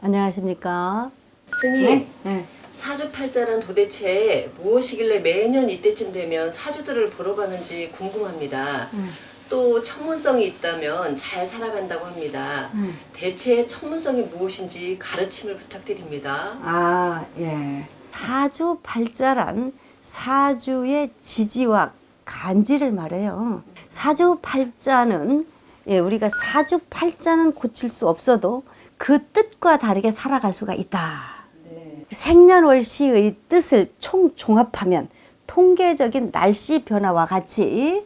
안녕하십니까. 스님, 네. 사주팔자란 도대체 무엇이길래 매년 이때쯤 되면 사주들을 보러 가는지 궁금합니다. 또 천문성이 있다면 잘 살아간다고 합니다. 대체 천문성이 무엇인지 가르침을 부탁드립니다. 예. 사주팔자란 사주의 지지와 간지를 말해요. 사주팔자는 우리가 사주팔자는 고칠 수 없어도 그 뜻과 다르게 살아갈 수가 있다. 생년월시의 뜻을 총종합하면 통계적인 날씨 변화와 같이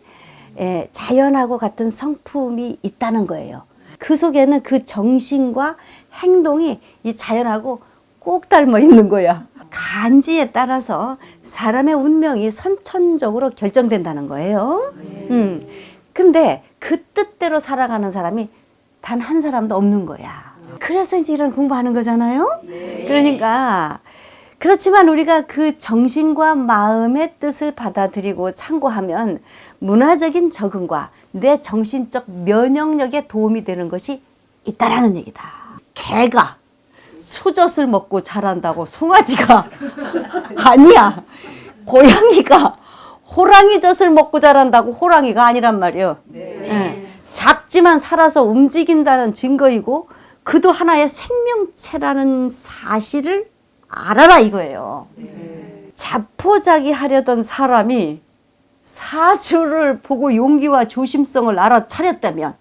자연하고 같은 성품이 있다는 거예요. 그 속에는 그 정신과 행동이 이 자연하고 꼭 닮아 있는 거야. 간지에 따라서 사람의 운명이 선천적으로 결정된다는 거예요. 근데 그 뜻대로 살아가는 사람이 단 한 사람도 없는 거야. 그래서 이제 이런 공부하는 거잖아요. 그러니까 그렇지만 우리가 그 정신과 마음의 뜻을 받아들이고 참고하면 문화적인 적응과 내 정신적 면역력에 도움이 되는 것이 있다라는 얘기다. 개가 소젖을 먹고 자란다고 송아지가 아니야. 고양이가 호랑이 젖을 먹고 자란다고 호랑이가 아니란 말이에요. 작지만 살아서 움직인다는 증거이고 그도 하나의 생명체라는 사실을 알아라 이거예요. 자포자기 하려던 사람이 사주를 보고 용기와 조심성을 알아차렸다면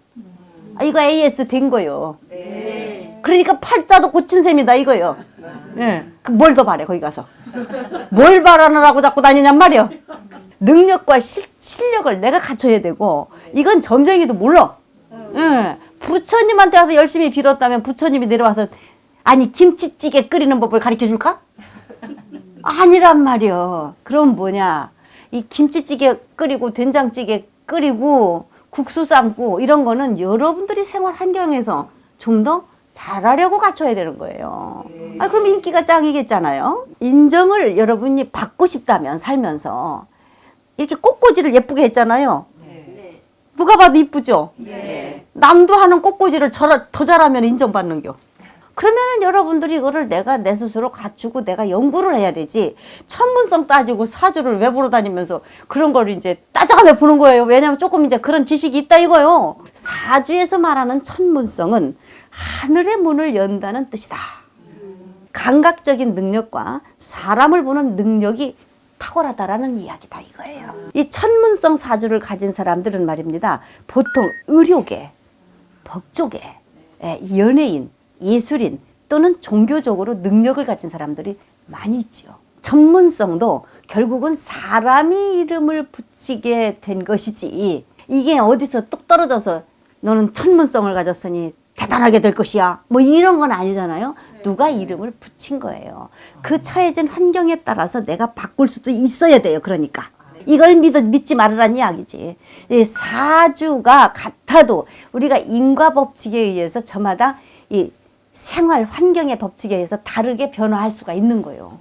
이거 AS 된 거예요. 그러니까 팔자도 고친 셈이다 이거예요. 뭘 더 바래 거기 가서. 뭘 바라느라고 자꾸 다니냔 말이요. 능력과 실력을 내가 갖춰야 되고 이건 점쟁이도 몰라. 부처님한테 와서 열심히 빌었다면 부처님이 내려와서 아니 김치찌개 끓이는 법을 가르쳐 줄까? 아니란 말이요. 그럼 뭐냐, 이 김치찌개 끓이고 된장찌개 끓이고 국수 삶고 이런 거는 여러분들이 생활 환경에서 좀 더 잘하려고 갖춰야 되는 거예요. 그럼 인기가 짱이겠잖아요. 인정을 여러분이 받고 싶다면 살면서 이렇게 꽃꽂이를 예쁘게 했잖아요. 누가 봐도 이쁘죠? 남도 하는 꽃꽂이를 더 잘하면 인정받는겨. 그러면은 여러분들이 이거를 내가 내 스스로 갖추고 내가 연구를 해야 되지. 천문성 따지고 사주를 왜 보러 다니면서 그런 걸 이제 따져가며 보는 거예요. 왜냐면 조금 이제 그런 지식이 있다 이거요. 사주에서 말하는 천문성은 하늘의 문을 연다는 뜻이다. 감각적인 능력과 사람을 보는 능력이 탁월하다라는 이야기다 이거예요. 이 천문성 사주를 가진 사람들은 말입니다. 보통 의료계, 법조계, 연예인, 예술인 또는 종교적으로 능력을 가진 사람들이 많이 있죠. 천문성도 결국은 사람이 이름을 붙이게 된 것이지 이게 어디서 뚝 떨어져서 너는 천문성을 가졌으니 대단하게 될 것이야 뭐 이런 건 아니잖아요. 누가 이름을 붙인 거예요. 그 처해진 환경에 따라서 내가 바꿀 수도 있어야 돼요. 그러니까 이걸 믿지 말으란 이야기지. 이 사주가 같아도 우리가 인과 법칙에 의해서 저마다 이 생활 환경의 법칙에 의해서 다르게 변화할 수가 있는 거예요.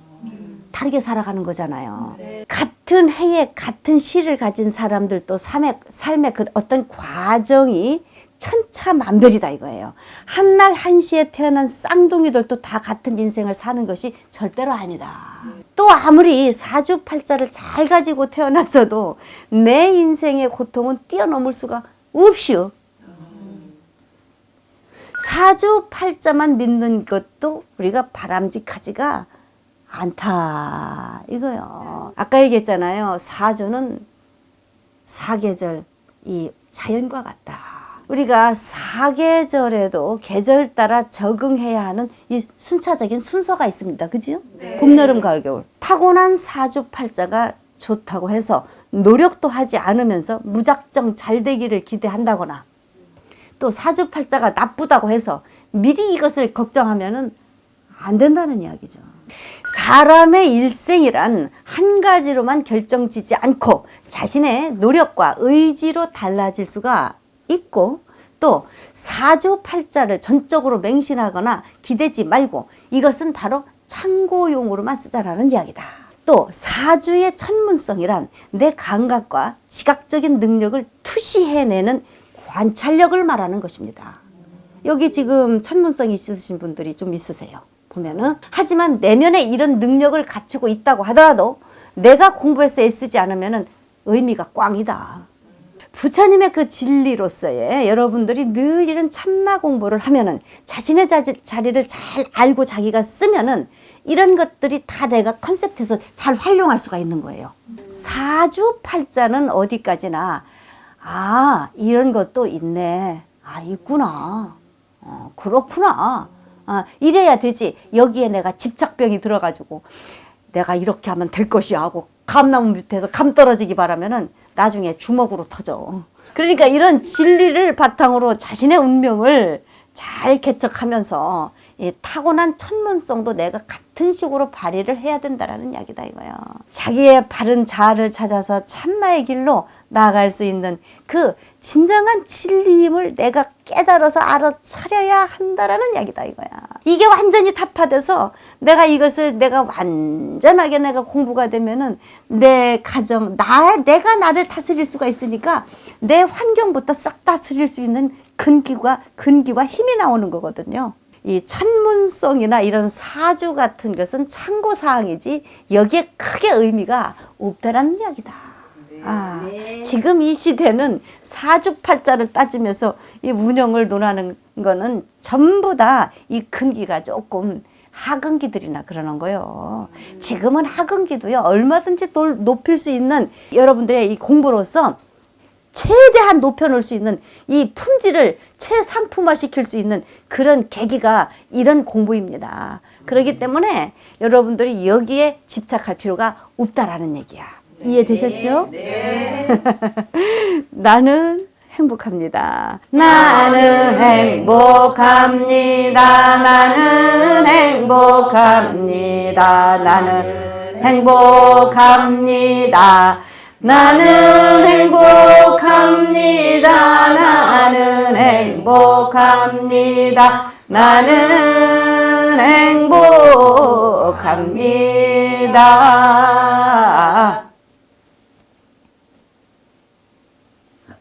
다르게 살아가는 거잖아요. 같은 해에 같은 시를 가진 사람들도 삶의 그 어떤 과정이 천차만별이다 이거예요. 한날 한시에 태어난 쌍둥이들도 다 같은 인생을 사는 것이 절대로 아니다. 또 아무리 사주팔자를 잘 가지고 태어났어도 내 인생의 고통은 뛰어넘을 수가 없이요. 사주팔자만 믿는 것도 우리가 바람직하지가 않다 이거요. 아까 얘기했잖아요. 사주는 사계절 이 자연과 같다. 우리가 사계절에도 계절 따라 적응해야 하는 이 순차적인 순서가 있습니다. 그죠? 봄, 여름, 가을, 겨울. 타고난 사주팔자가 좋다고 해서 노력도 하지 않으면서 무작정 잘 되기를 기대한다거나 또 사주팔자가 나쁘다고 해서 미리 이것을 걱정하면은 안 된다는 이야기죠. 사람의 일생이란 한 가지로만 결정지지 않고 자신의 노력과 의지로 달라질 수가 있고 또 사주팔자를 전적으로 맹신하거나 기대지 말고 이것은 바로 참고용으로만 쓰자라는 이야기다. 또 사주의 천문성이란 내 감각과 지각적인 능력을 투시해내는 관찰력을 말하는 것입니다. 여기 지금 천문성이 있으신 분들이 좀 있으세요. 보면은. 하지만 내면에 이런 능력을 갖추고 있다고 하더라도 내가 공부해서 애쓰지 않으면은 의미가 꽝이다. 부처님의 그 진리로서의 여러분들이 늘 이런 참나 공부를 하면은 자신의 자리를 잘 알고 자기가 쓰면은 이런 것들이 다 내가 컨셉트에서 잘 활용할 수가 있는 거예요. 사주팔자는 어디까지나 이런 것도 있네. 있구나. 그렇구나. 이래야 되지. 여기에 내가 집착병이 들어가지고 내가 이렇게 하면 될 것이야 하고 감나무 밑에서 감 떨어지기 바라면은 나중에 주먹으로 터져. 그러니까 이런 진리를 바탕으로 자신의 운명을 잘 개척하면서 이 타고난 천문성도 내가 같은 식으로 발휘를 해야 된다라는 이야기다 이거야. 자기의 바른 자아를 찾아서 참나의 길로 나아갈 수 있는 그 진정한 진리임을 내가 깨달아서 알아차려야 한다라는 이야기다 이거야. 이게 완전히 타파돼서 내가 이것을 내가 완전하게 내가 공부가 되면은 내 가정, 내가 나를 다스릴 수가 있으니까 내 환경부터 싹 다스릴 수 있는 근기와 힘이 나오는 거거든요. 이 천문성이나 이런 사주 같은 것은 참고사항이지 여기에 크게 의미가 없다라는 이야기다. 지금 이 시대는 사주팔자를 따지면서 이 운영을 논하는 거는 전부 다 이 근기가 조금 하근기들이나 그러는 거예요. 지금은 하근기도요 얼마든지 높일 수 있는 여러분들의 이 공부로서 최대한 높여놓을 수 있는 이 품질을 최상품화시킬 수 있는 그런 계기가 이런 공부입니다. 그렇기 때문에 여러분들이 여기에 집착할 필요가 없다라는 얘기야. 이해되셨죠? 네. 나는 행복합니다. 나는 행복합니다. 나는 행복합니다. 나는 행복합니다. 나는 행복합니다. 나는 행복합니다. 나는 행복합니다.